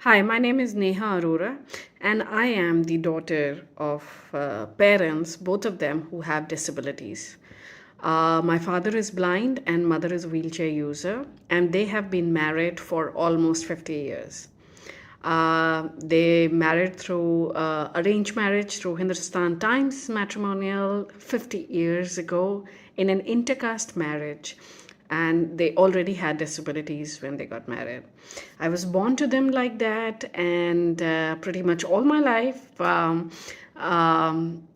Hi, my name is Neha Arora, and I am the daughter of parents, both of them who have disabilities. My father is blind and mother is a wheelchair user, and they have been married for almost 50 years. They married through arranged marriage through Hindustan Times matrimonial 50 years ago in an intercaste marriage, and they already had disabilities when they got married. I was born to them like that, and pretty much all my life, I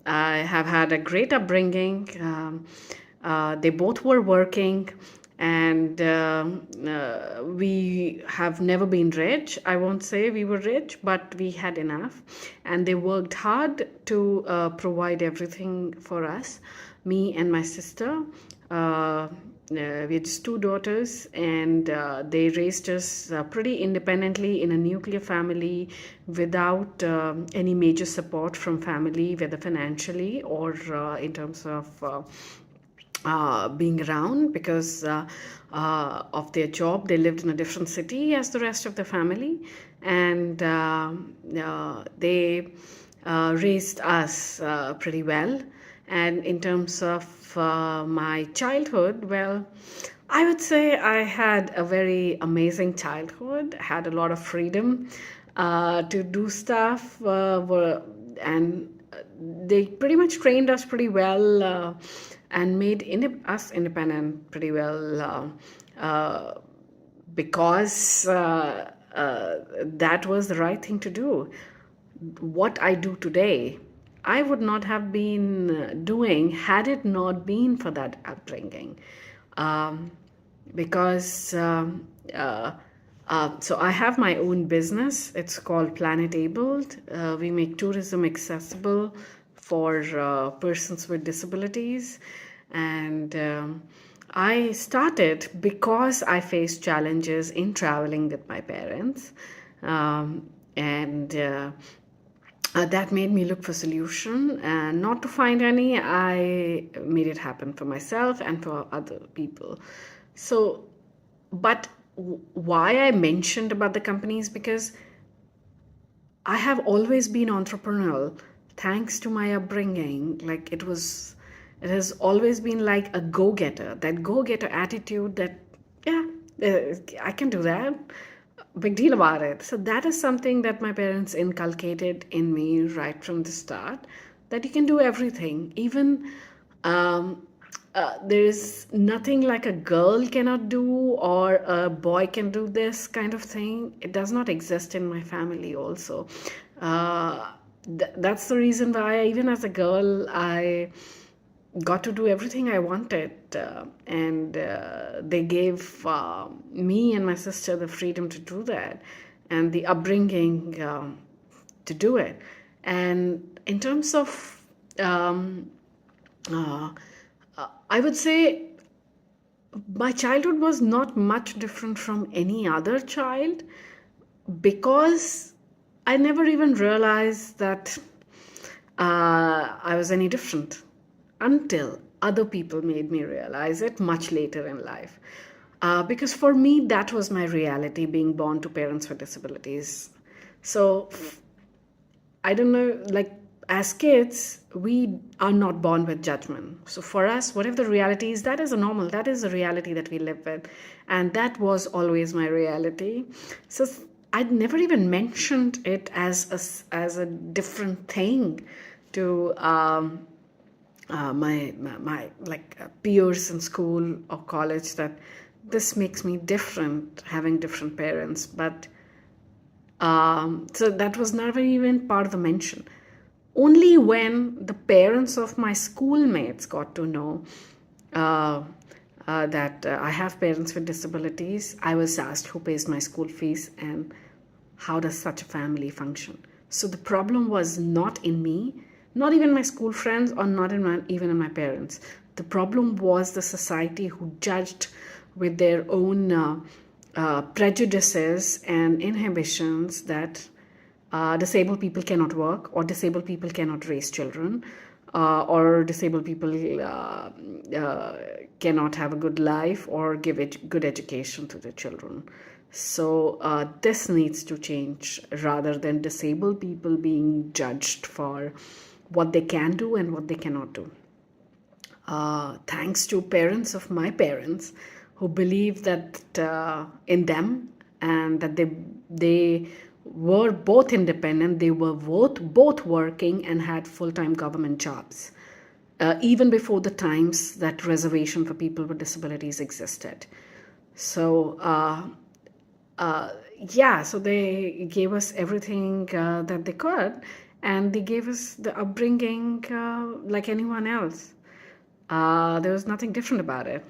have had a great upbringing. They both were working, and we have never been rich. I won't say we were rich, but we had enough, and they worked hard to provide everything for us, me and my sister. We had just two daughters, and they raised us pretty independently in a nuclear family without any major support from family, whether financially or in terms of being around because of their job. They lived in a different city as the rest of the family, and they raised us pretty well. And in terms of my childhood, well, I would say I had a very amazing childhood, had a lot of freedom to do stuff, and they pretty much trained us pretty well and made us independent pretty well because that was the right thing to do. What I do today, I would not have been doing had it not been for that upbringing. Um, because so I have my own business. It's called Planet Abled. We make tourism accessible for persons with disabilities, and I started because I faced challenges in traveling with my parents, and that made me look for solution, and not to find any, I made it happen for myself and for other people. So, but why I mentioned about the companies, because I have always been entrepreneurial thanks to my upbringing. It has always been like a go-getter, that go-getter attitude that, yeah, I can do that. Big deal about it. So that is something that my parents inculcated in me right from the start, that you can do everything. Even um, there is nothing like a girl cannot do or a boy can do this kind of thing. It does not exist in my family also. That's the reason why even as a girl I got to do everything I wanted, and they gave me and my sister the freedom to do that, and the upbringing to do it. And in terms of uh, I would say my childhood was not much different from any other child, because I never even realized that I was any different until other people made me realize it much later in life. Because for me, that was my reality, being born to parents with disabilities. So I don't know, like as kids, we are not born with judgment. So for us, whatever the reality is, that is a normal, that is a reality that we live with. And that was always my reality. So I'd never even mentioned it as a different thing to my like peers in school or college, that this makes me different having different parents. But so that was never even part of the mention. Only when the parents of my schoolmates got to know uh, that I have parents with disabilities, I was asked who pays my school fees and how does such a family function. So the problem was not in me, not even my school friends, or not in even in my parents. The problem was the society, who judged with their own prejudices and inhibitions that disabled people cannot work, or disabled people cannot raise children, or disabled people cannot have a good life or give good education to their children. So this needs to change rather than disabled people being judged for what they can do and what they cannot do. Thanks to parents of my parents who believed that in them, and that they were both independent, they were both working and had full-time government jobs, even before the times that reservation for people with disabilities existed. So yeah, so they gave us everything that they could, and they gave us the upbringing like anyone else. There was nothing different about it.